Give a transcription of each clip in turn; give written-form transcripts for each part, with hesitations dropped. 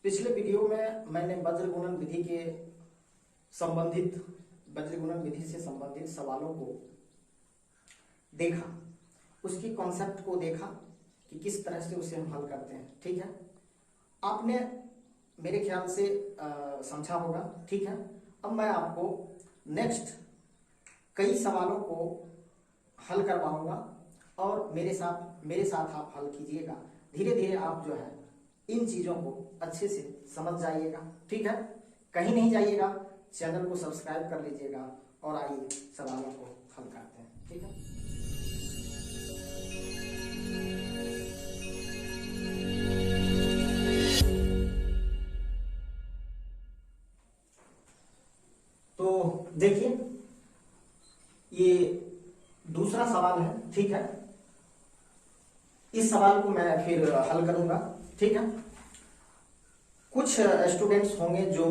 पिछले वीडियो में मैंने वज्र गुणन विधि के संबंधित वज्र गुणन विधि से संबंधित सवालों को देखा, उसकी कॉन्सेप्ट को देखा कि किस तरह से उसे हम हल करते हैं। ठीक है, आपने मेरे ख्याल से समझा होगा। ठीक है, अब मैं आपको नेक्स्ट कई सवालों को हल करवाऊंगा और मेरे साथ आप हल कीजिएगा। धीरे धीरे आप जो है इन चीजों को अच्छे से समझ जाइएगा। ठीक है, कहीं नहीं जाइएगा, चैनल को सब्सक्राइब कर लीजिएगा और आइए सवालों को हल करते हैं। ठीक है, तो देखिए ये दूसरा सवाल है। ठीक है, इस सवाल को मैं फिर हल करूंगा। ठीक है, कुछ स्टूडेंट्स होंगे जो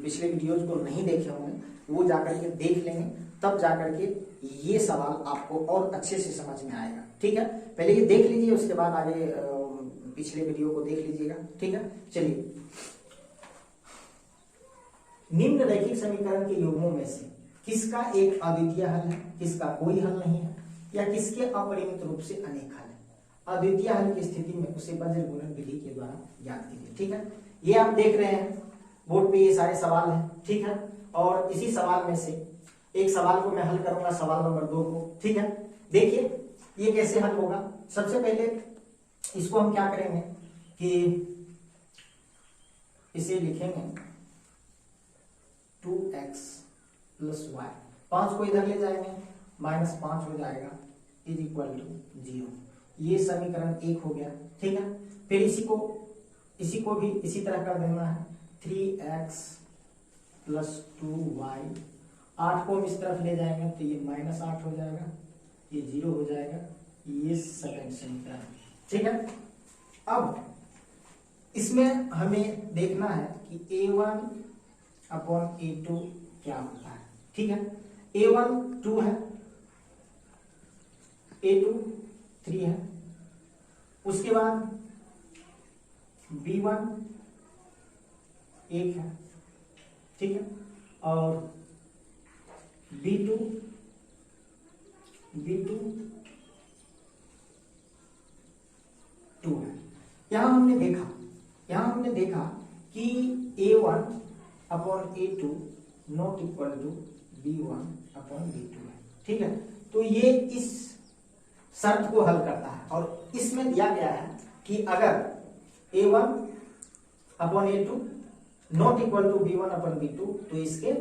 पिछले वीडियोज को नहीं देखे होंगे, वो जाकर के देख लेंगे, तब जाकर के ये सवाल आपको और अच्छे से समझ में आएगा। ठीक है, पहले ये देख लीजिए, उसके बाद आगे पिछले वीडियो को देख लीजिएगा। ठीक है, चलिए, निम्न रैखिक समीकरण के युग्मों में से किसका एक अद्वितीय हल है, किसका कोई हल नहीं है, या किसके अपरिमित रूप से अनेक हल है। अद्वितीय हल की स्थिति में उसे वज्र गुणन विधि के द्वारा ज्ञात कीजिए। ठीक है, ये आप देख रहे हैं बोर्ड पे, ये सारे सवाल हैं। ठीक है, और इसी सवाल में से एक सवाल को मैं हल करूंगा, सवाल नंबर 2 को। ठीक है, देखिए ये कैसे हल होगा। सबसे पहले इसको हम क्या करेंगे कि इसे लिखेंगे 2x + y, 5 को इधर ले जाएंगे, -5 हो जाएगा इज इक्वल टू 0। ये समीकरण 1 हो गया। ठीक है, फिर इसी को भी इसी तरह कर देना है, 3x + 2y, 8 को हम इस तरफ ले जाएंगे तो ये -8 हो जाएगा, ये 0 हो जाएगा, ये सेकंड समीकरण। ठीक है, अब इसमें हमें देखना है कि a1/a2 क्या होता है। ठीक है, a1 2 है, a2 3 है, उसके बाद b1 1 है। ठीक है, और b2 2 है। यहां हमने देखा कि a1/a2 not equal to b1/b2 है। ठीक है, तो ये इस शर्त को हल करता है और इसमें दिया गया है कि अगर a1/a2 not equal to b1/b2 तो इसके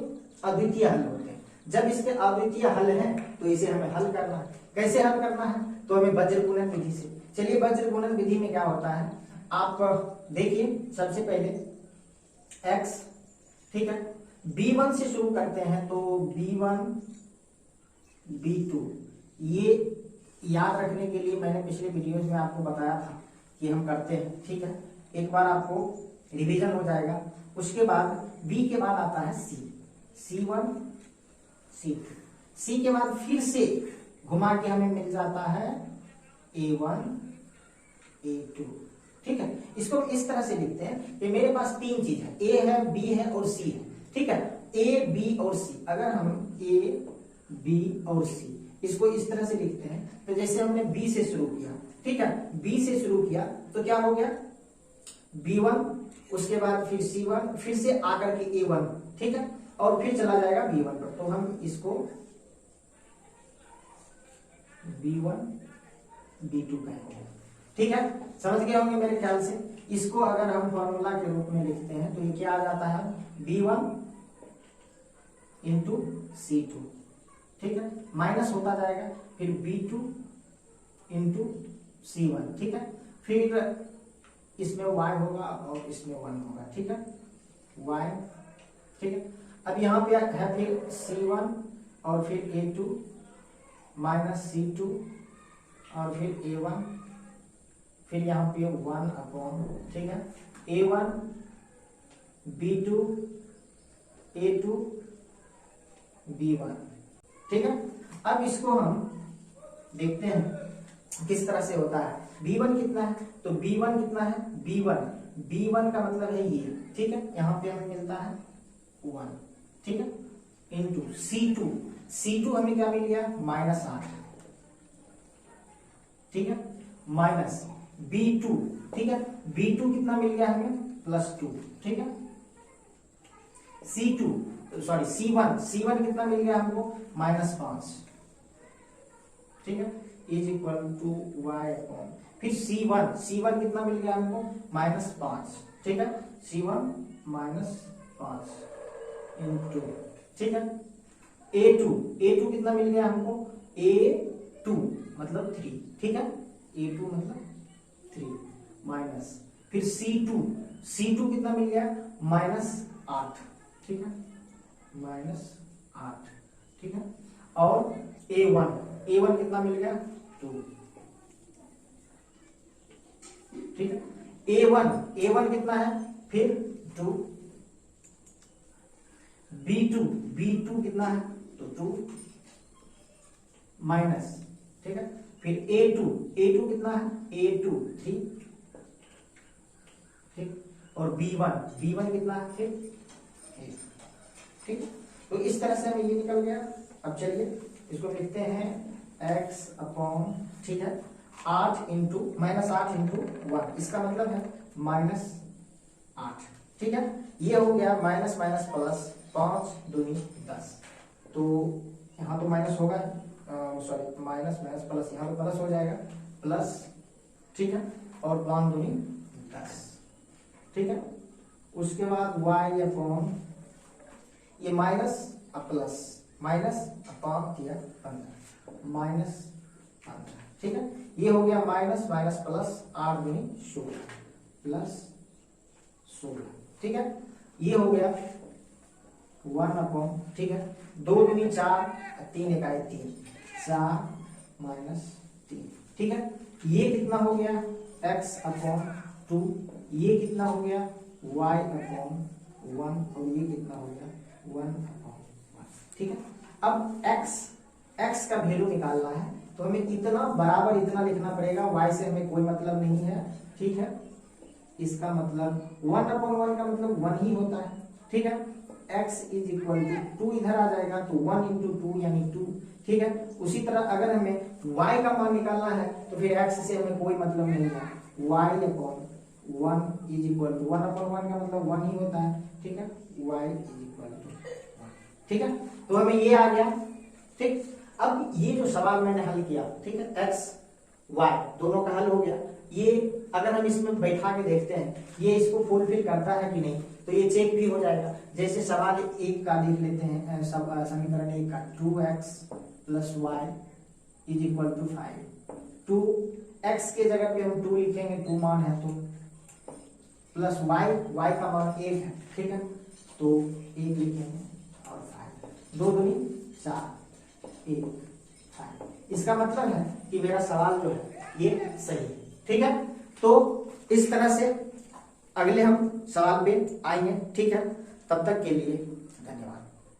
अद्वितीय हल होते हैं। जब इसके अद्वितीय हल हैं तो इसे हमें हल करना है। कैसे हल करना है, तो हमें वज्र गुणन विधि से। चलिए, वज्र गुणन विधि में क्या होता है आप देखिए। सबसे पहले x, ठीक है, b1 से शुरू करते हैं तो b1 b2, ये याद रखने के लिए मैंने पिछले वीडियोज में आपको बताया था कि हम करते हैं। ठीक है, एक बार आपको रिवीजन हो जाएगा। उसके बाद b के बाद आता है c1 c2, c के बाद फिर से घुमा के हमें मिल जाता है a1 a2। ठीक है, इसको इस तरह से लिखते हैं कि मेरे पास 3 चीज है, a है, b है और c है। ठीक है, a b और c, अगर हम a b और c इसको इस तरह से लिखते हैं तो जैसे हमने b से शुरू किया, ठीक है, b से शुरू किया तो क्या हो गया b1, उसके बाद फिर c1, फिर से आकर के a1, ठीक है, और फिर चला जाएगा b1 पर, तो हम इसको b1 b2 कहेंगे। ठीक है, समझ गए होंगे मेरे ख्याल से। इसको अगर हम फॉर्मूला के रूप में लिखते हैं तो ये क्या आ जाता है b1 × c2। ठीक है, माइनस होता जाएगा, फिर b2 × c1। ठीक है, फिर इसमें y होगा और इसमें 1 होगा। ठीक है, y। ठीक है, अब यहाँ पे है फिर c1 और फिर a2 -c2 और फिर a1, फिर यहाँ पे 1/, ठीक है, a1 b2 a2 b1। ठीक है, अब इसको हम देखते हैं किस तरह से होता है। b1 कितना है, तो b1 कितना है, b1 B1 का मतलब है ये, ठीक है, यहाँ पे हमें मिलता है 1, ठीक है, इंटू C2 हमें क्या मिल गया -8, ठीक है, माइनस B2, ठीक है, B2 कितना मिल गया हमें +2, ठीक है, C1 कितना मिल गया हमको -5, ठीक है, is equal to y upon, फिर C1 कितना मिल गया हमको -5, ठीक है, C1 -5 इंटू, ठीक है, A2 कितना मिल गया हमको A2 मतलब 3, ठीक है, A2 मतलब 3 माइनस, फिर C2 कितना मिल गया -8, ठीक है, -8, ठीक है, और A1 कितना मिल गया 2, ठीक है, A1 कितना है फिर 2, B2 कितना है तो 2 माइनस, ठीक है, फिर A2 कितना है A2 3, ठीक, और B1 कितना है फिर 1, ठीक, तो इस तरह से हमें ये निकल गया। अब चलिए इसको लिखते हैं x अपॉन, ठीक है, 8 इंटू -8 इसका मतलब है -8, ठीक है, ये हो गया माइनस माइनस प्लस, 5 दूनी 10, तो यहाँ तो माइनस होगा, सॉरी माइनस माइनस प्लस, यहाँ तो प्लस हो जाएगा प्लस, ठीक है, और 5 दूनी 10, ठीक है, उसके बाद y अपॉन ये माइनस प्लस, माइनस अपॉन किया 15, -15, ठीक है, ये हो गया माइनस माइनस प्लस 8 दूनी 16 प्लस 16, ठीक है, ये हो गया 1 अपॉन, ठीक है, 2 दूनी 4, 3 एकाई 3, 4 -3, ठीक है, ये कितना हो गया x अपॉन 2, ये कितना हो गया y अपॉन 1, और ये कितना हो गया 1 अपॉन 1, ठीक है। अब x का वैल्यू निकालना है तो हमें इतना बराबर इतना लिखना पड़ेगा, y से हमें कोई मतलब नहीं है, ठीक है, इसका मतलब 1 अपॉन 1 का मतलब 1 ही होता है, ठीक है, x इज इक्वल टू 2 इधर आ जाएगा तो 1 इंटू 2 यानी 2, ठीक है। उसी तरह अगर हमें y का मान निकालना है तो फिर x से हमें कोई मतलब नहीं है, y upon 1 is equal to 1 upon 1 का मतलब 1 ही होता है, ठीक है, y इज इक्वल टू 1, ठीक है, तो हमें ये आ गया, ठीक। अब ये जो सवाल मैंने हल किया, ठीक है, x y दोनों का हल हो गया, ये अगर हम इसमें बैठा के देखते हैं ये इसको फुलफिल करता है कि नहीं, तो ये चेक भी हो जाएगा। जैसे सवाल 1 का लिख लेते हैं, समीकरण 1 का 2x plus y is equal to 5, 2x के जगह पे हम 2 लिखेंगे, 2 मान है तो, प्लस y का मान 1 है, ठीक है, तो 1 लिखेंगे और 5, 2 दूनी 4, 1 5, इसका मतलब है कि मेरा सवाल जो है ये सही है, ठीक है। तो इस तरह से अगले हम सवाल पे आएंगे, ठीक है, तब तक के लिए धन्यवाद।